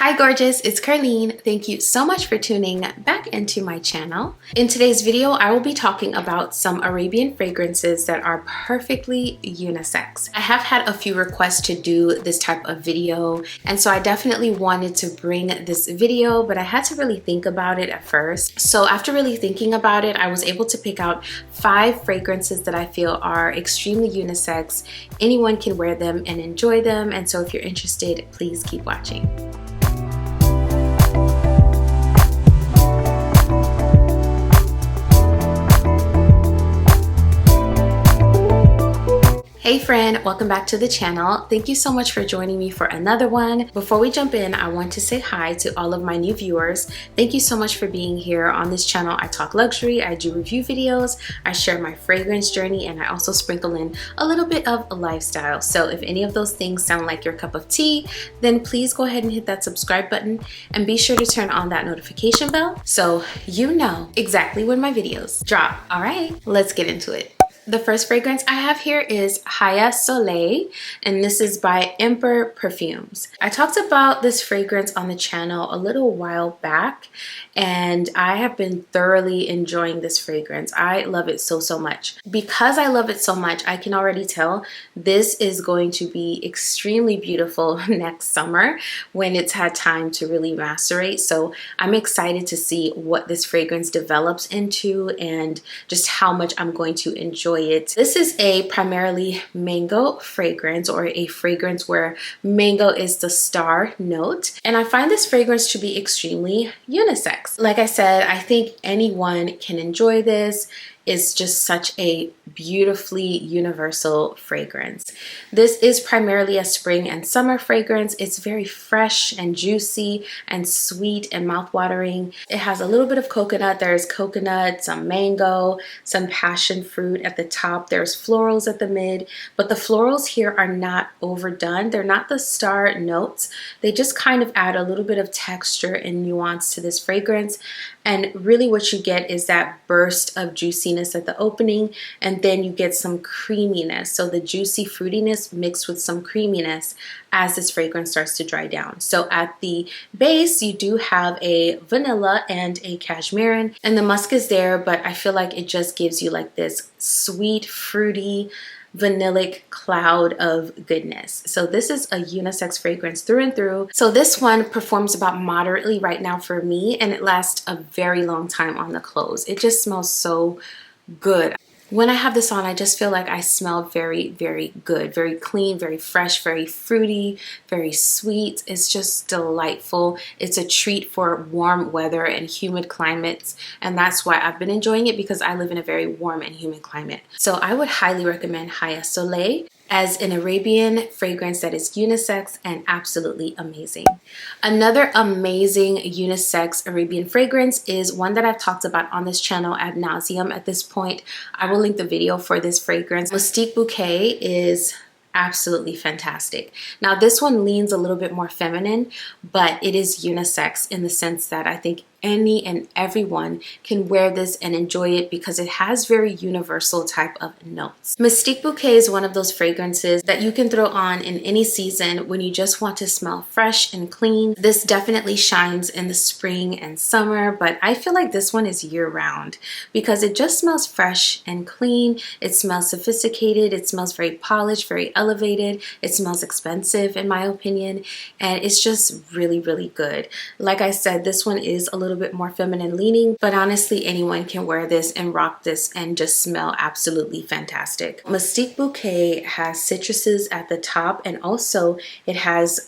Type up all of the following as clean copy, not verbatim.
Hi gorgeous, it's Ker-leen. Thank you so much for tuning back into my channel. In today's video, I will be talking about some Arabian fragrances that are perfectly unisex. I have had a few requests to do this type of video, and so I definitely wanted to bring this video, but I had to really think about it at first. So after really thinking about it, I was able to pick out 5 fragrances that I feel are extremely unisex. Anyone can wear them and enjoy them, and so if you're interested, please keep watching. Hey friend, welcome back to the channel. Thank you so much for joining me for another one. Before we jump in, I want to say hi to all of my new viewers. Thank you so much for being here on this channel. I talk luxury, I do review videos, I share my fragrance journey, and I also sprinkle in a little bit of a lifestyle. So if any of those things sound like your cup of tea, then please go ahead and hit that subscribe button and be sure to turn on that notification bell so you know exactly when my videos drop. All right, let's get into it. The first fragrance I have here is Haya Soleil, and this is by Emperor Perfumes. I talked about this fragrance on the channel a little while back, and I have been thoroughly enjoying this fragrance. I love it so much. Because I love it so much, I can already tell this is going to be extremely beautiful next summer when it's had time to really macerate. So I'm excited to see what this fragrance develops into and just how much I'm going to enjoy it. This is a primarily mango fragrance, or a fragrance where mango is the star note, and I find this fragrance to be extremely unisex. Like I said, I think anyone can enjoy this. It's just such a beautifully universal fragrance. This is primarily a spring and summer fragrance. It's very fresh and juicy and sweet and mouthwatering. It has a little bit of coconut. There's coconut, some mango, some passion fruit at the top. There's florals at the mid, but the florals here are not overdone. They're not the star notes. They just kind of add a little bit of texture and nuance to this fragrance. And really what you get is that burst of juiciness at the opening, and then you get some creaminess. So the juicy fruitiness mixed with some creaminess as this fragrance starts to dry down. So at the base, you do have a vanilla and a cashmere, and the musk is there, but I feel like it just gives you like this sweet, fruity, vanillic cloud of goodness. So this is a unisex fragrance through and through. So this one performs about moderately right now for me, and it lasts a very long time on the clothes. It just smells so good. When I have this on, I just feel like I smell very good, very clean, very fresh, very fruity, very sweet. It's just delightful. It's a treat for warm weather and humid climates, and that's why I've been enjoying it, because I live in a very warm and humid climate. So I would highly recommend Haya Soleil as an Arabian fragrance that is unisex and absolutely amazing. Another amazing unisex Arabian fragrance is one that I've talked about on this channel ad nauseum at this point. I will link the video for this fragrance. Mystique Bouquet is absolutely fantastic. Now this one leans a little bit more feminine, but it is unisex in the sense that I think any and everyone can wear this and enjoy it because it has very universal type of notes. Mystique Bouquet is one of those fragrances that you can throw on in any season when you just want to smell fresh and clean. This definitely shines in the spring and summer, but I feel like this one is year-round because it just smells fresh and clean. It smells sophisticated. It smells very polished, very elevated. It smells expensive in my opinion, and it's just really good. Like I said, this one is a little bit more feminine leaning, but honestly anyone can wear this and rock this and just smell absolutely fantastic. Mystique Bouquet has citruses at the top, and also it has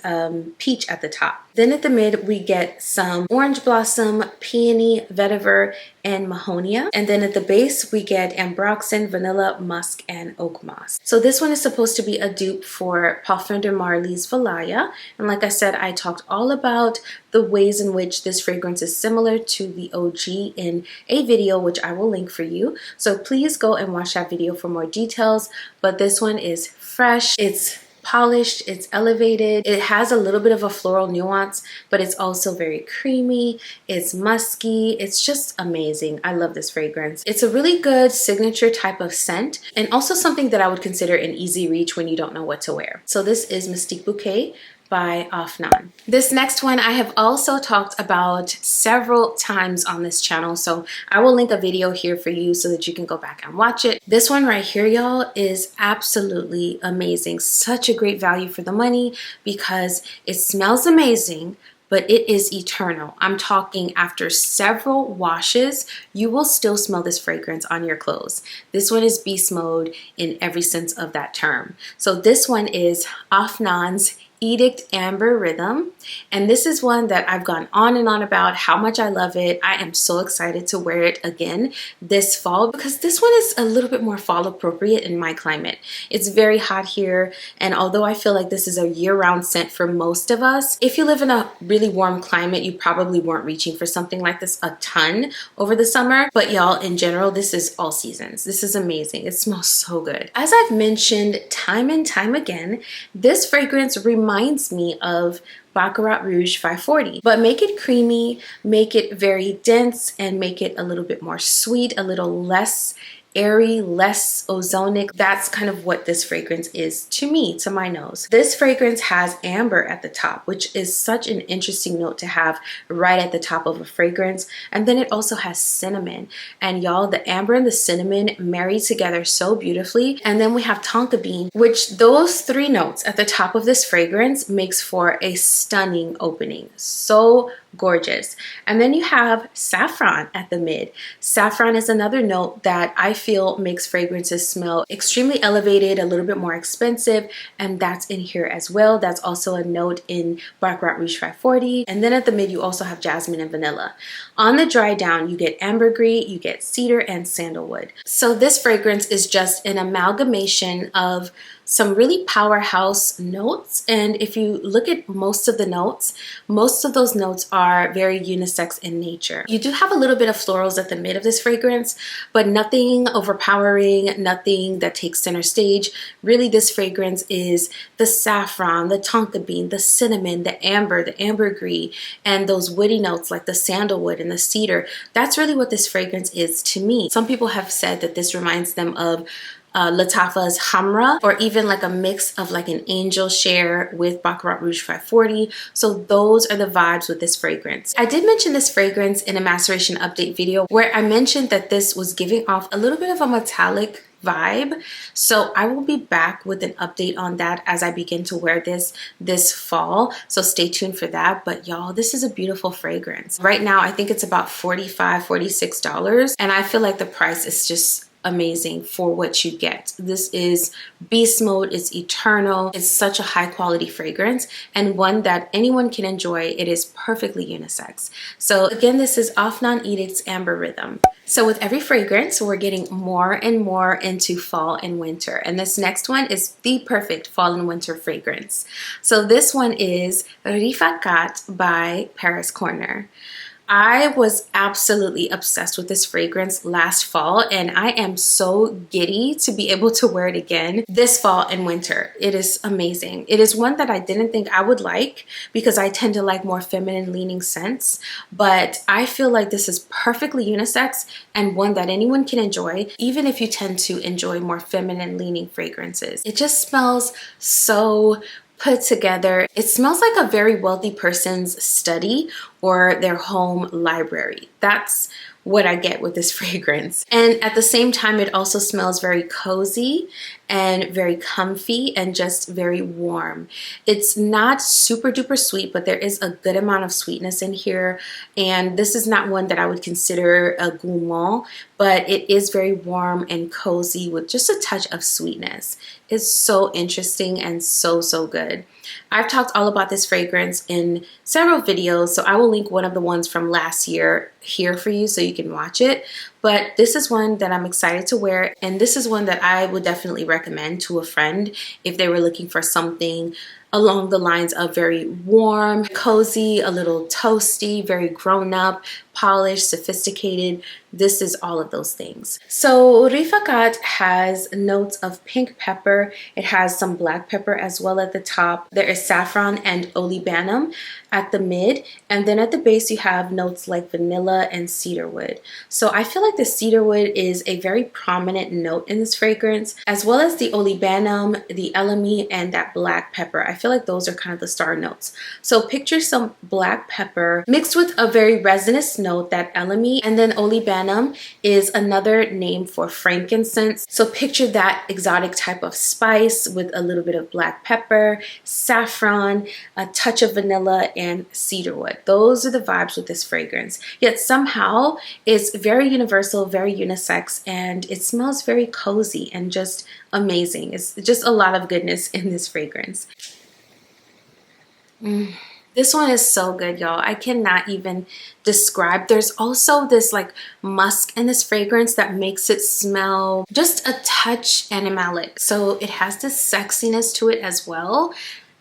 peach at the top. Then at the mid, we get some orange blossom, peony, vetiver, and mahonia. And then at the base, we get ambroxan, vanilla, musk, and oak moss. So this one is supposed to be a dupe for Parfum de Marly's Valaya. And like I said, I talked all about the ways in which this fragrance is similar to the OG in a video, which I will link for you. So please go and watch that video for more details. But this one is fresh. It's polished, it's elevated, it has a little bit of a floral nuance, but it's also very creamy, it's musky, it's just amazing. I love this fragrance. It's a really good signature type of scent, and also something that I would consider an easy reach when you don't know what to wear. So this is Mystique Bouquet by Afnan. This next one I have also talked about several times on this channel, so I will link a video here for you so that you can go back and watch it. This one right here, y'all, is absolutely amazing. Such a great value for the money because it smells amazing, but it is eternal. I'm talking after several washes, you will still smell this fragrance on your clothes. This one is beast mode in every sense of that term. So this one is Afnan's Edict Amber Rhythm, and this is one that I've gone on and on about how much I love it. I am so excited to wear it again this fall because this one is a little bit more fall appropriate in my climate. It's very hot here, and although I feel like this is a year-round scent for most of us, if you live in a really warm climate, you probably weren't reaching for something like this a ton over the summer. But y'all, in general, this is all seasons. This is amazing. It smells so good. As I've mentioned time and time again, this fragrance reminds me of Baccarat Rouge 540, but make it creamy, make it very dense, and make it a little bit more sweet, a little less airy, less ozonic. That's kind of what this fragrance is to me, to my nose. This fragrance has amber at the top, which is such an interesting note to have right at the top of a fragrance. And then it also has cinnamon. And y'all, the amber and the cinnamon marry together so beautifully. And then we have tonka bean, which those three notes at the top of this fragrance makes for a stunning opening. So gorgeous. And then you have saffron at the mid. Saffron is another note that I feel makes fragrances smell extremely elevated, a little bit more expensive, and that's in here as well. That's also a note in Baccarat Rouge 540. And then at the mid, you also have jasmine and vanilla. On the dry down, you get ambergris, you get cedar, and sandalwood. So this fragrance is just an amalgamation of some really powerhouse notes. And if you look at most of the notes, most of those notes are very unisex in nature. You do have a little bit of florals at the mid of this fragrance, but nothing overpowering, nothing that takes center stage. Really, this fragrance is the saffron, the tonka bean, the cinnamon, the ambergris, and those woody notes like the sandalwood and the cedar. That's really what this fragrance is to me. Some people have said that this reminds them of Lattafa's Hamra, or even like a mix of like an angel share with Baccarat Rouge 540. So those are the vibes with this fragrance. I did mention this fragrance in a maceration update video where I mentioned that this was giving off a little bit of a metallic vibe. So I will be back with an update on that as I begin to wear this fall. So stay tuned for that. But y'all, this is a beautiful fragrance. Right now, I think it's about $45, $46. And I feel like the price is just amazing for what you get. This is beast mode, it's eternal, it's such a high quality fragrance and one that anyone can enjoy. It is perfectly unisex. So again, this is Afnan Edict's Amber Rhythm. So with every fragrance, we're getting more and more into fall and winter. And this next one is the perfect fall and winter fragrance. So this one is Rifakat by Paris Corner. I was absolutely obsessed with this fragrance last fall, and I am so giddy to be able to wear it again this fall and winter. It is amazing. It is one that I didn't think I would like because I tend to like more feminine leaning scents, but I feel like this is perfectly unisex and one that anyone can enjoy, even if you tend to enjoy more feminine leaning fragrances. It just smells so put together. It smells like a very wealthy person's study or their home library. That's what I get with this fragrance. And at the same time, it also smells very cozy and very comfy and just very warm. It's not super duper sweet, but there is a good amount of sweetness in here. And this is not one that I would consider a gourmand, but it is very warm and cozy with just a touch of sweetness. It's so interesting and so good. I've talked all about this fragrance in several videos, so I will link one of the ones from last year here for you so you can watch it. But this is one that I'm excited to wear, and this is one that I would definitely recommend to a friend if they were looking for something along the lines of very warm, cozy, a little toasty, very grown up, polished, sophisticated. This is all of those things. So Rifakat has notes of pink pepper. It has some black pepper as well at the top. There is saffron and olibanum. at the mid, and then at the base you have notes like vanilla and cedarwood. So I feel like the cedarwood is a very prominent note in this fragrance, as well as the olibanum, the elemi, and that black pepper. I feel like those are kind of the star notes. So picture some black pepper mixed with a very resinous note, that elemi, and then olibanum is another name for frankincense. So picture that exotic type of spice with a little bit of black pepper, saffron, a touch of vanilla, and cedarwood. Those are the vibes with this fragrance. Yet somehow it's very universal, very unisex, and it smells very cozy and just amazing. It's just a lot of goodness in this fragrance. This one is so good, y'all. I cannot even describe. There's also this like musk in this fragrance that makes it smell just a touch animalic. So it has this sexiness to it as well.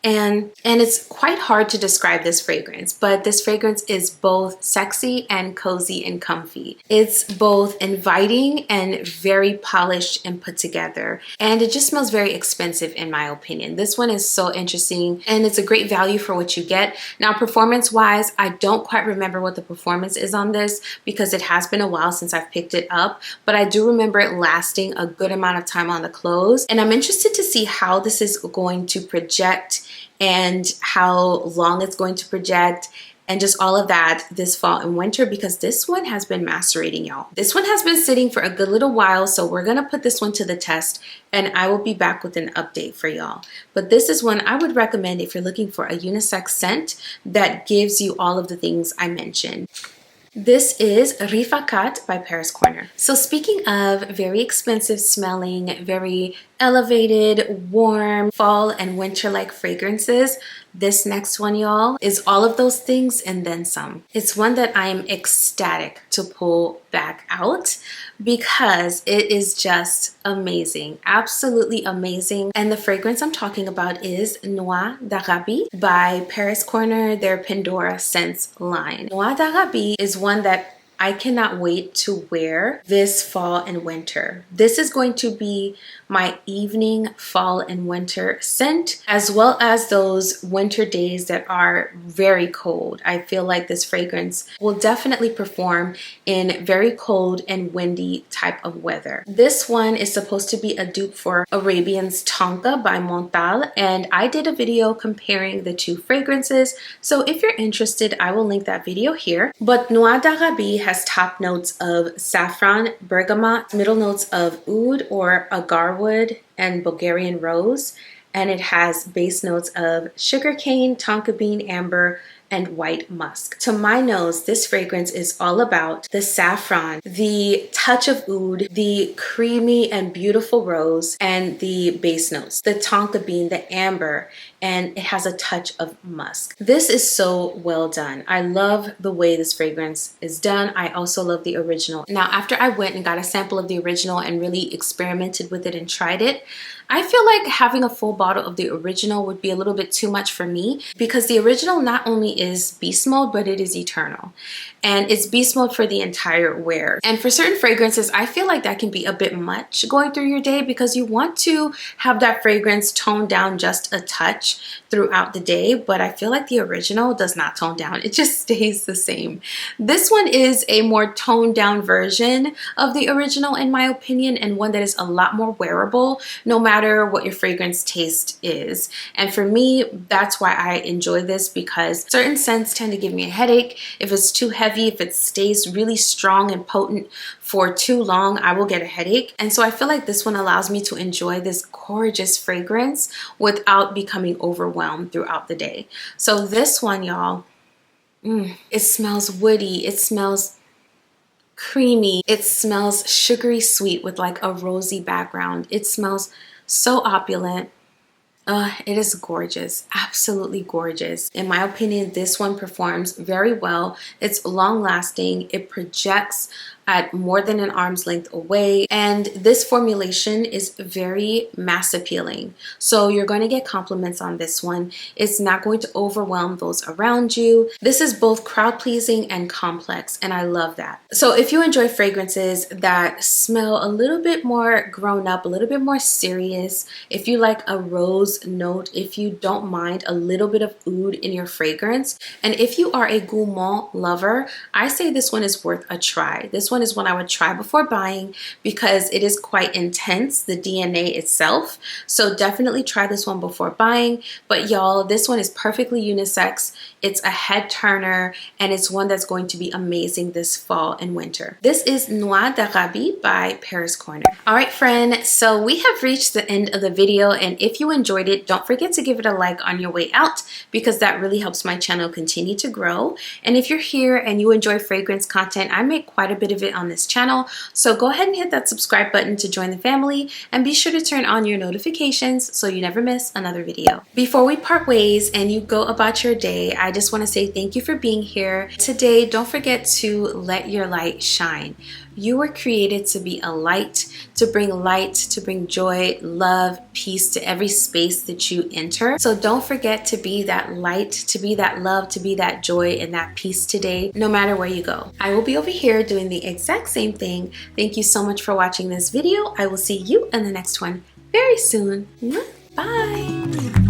And it's quite hard to describe this fragrance, but this fragrance is both sexy and cozy and comfy. It's both inviting and very polished and put together. And it just smells very expensive in my opinion. This one is so interesting and it's a great value for what you get. Now, performance-wise, I don't quite remember what the performance is on this because it has been a while since I've picked it up, but I do remember it lasting a good amount of time on the clothes. And I'm interested to see how this is going to project and how long it's going to project and just all of that this fall and winter, because this one has been macerating, y'all. This one has been sitting for a good little while, so we're gonna put this one to the test and I will be back with an update for y'all. But this is one I would recommend if you're looking for a unisex scent that gives you all of the things I mentioned. This is Rifakat by Paris Corner. So speaking of very expensive smelling, very elevated, warm, fall and winter-like fragrances, this next one, y'all, is all of those things and then some. It's one that I am ecstatic to pull back out because it is just amazing, absolutely amazing. And the fragrance I'm talking about is Noix d'Arabie by Paris Corner, their Pandora Scents line. Noix d'Arabie is one that I cannot wait to wear this fall and winter. This is going to be my evening fall and winter scent, as well as those winter days that are very cold. I feel like this fragrance will definitely perform in very cold and windy type of weather. This one is supposed to be a dupe for Arabian's Tonka by Montal, and I did a video comparing the two fragrances. So if you're interested, I will link that video here. But Noix d'Arabie has top notes of saffron, bergamot, middle notes of oud or agarwood and Bulgarian rose, and it has base notes of sugarcane, tonka bean, amber, and white musk. To my nose, this fragrance is all about the saffron, the touch of oud, the creamy and beautiful rose, and the base notes, the tonka bean, the amber, and it has a touch of musk. This is so well done. I love the way this fragrance is done. I also love the original. Now, after I went and got a sample of the original and really experimented with it and tried it, I feel like having a full bottle of the original would be a little bit too much for me because the original not only is beast mode, but it is eternal. And it's beast mode for the entire wear. And for certain fragrances, I feel like that can be a bit much going through your day because you want to have that fragrance toned down just a touch throughout the day. But I feel like the original does not tone down. It just stays the same. This one is a more toned down version of the original in my opinion, and one that is a lot more wearable no matter what your fragrance taste is. And for me, that's why I enjoy this, because certain scents tend to give me a headache. If it's too heavy, if it stays really strong and potent for too long, I will get a headache. And so I feel like this one allows me to enjoy this gorgeous fragrance without becoming overwhelmed throughout the day. So this one, y'all, it smells woody, it smells creamy, it smells sugary sweet with like a rosy background. It smells so opulent. It is gorgeous, absolutely gorgeous. In my opinion, this one performs very well. It's long lasting. It projects at more than an arm's length away. And this formulation is very mass appealing. So you're going to get compliments on this one. It's not going to overwhelm those around you. This is both crowd pleasing and complex, and I love that. So if you enjoy fragrances that smell a little bit more grown up, a little bit more serious, if you like a rose note, if you don't mind a little bit of oud in your fragrance, and if you are a gourmand lover, I say this one is worth a try. This one is one I would try before buying because it is quite intense, the DNA itself. So definitely try this one before buying. But y'all, this one is perfectly unisex. It's a head turner, and it's one that's going to be amazing this fall and winter. This is Noix d'Arabie by Paris Corner. All right, friend, so we have reached the end of the video, and if you enjoyed it, don't forget to give it a like on your way out because that really helps my channel continue to grow. And if you're here and you enjoy fragrance content, I make quite a bit of it on this channel, so go ahead and hit that subscribe button to join the family, and be sure to turn on your notifications so you never miss another video. Before we part ways and you go about your day, I just want to say thank you for being here. Today, don't forget to let your light shine. You were created to be a light, to bring joy, love, peace to every space that you enter. So don't forget to be that light, to be that love, to be that joy and that peace today, no matter where you go. I will be over here doing the exact same thing. Thank you so much for watching this video. I will see you in the next one very soon. Bye.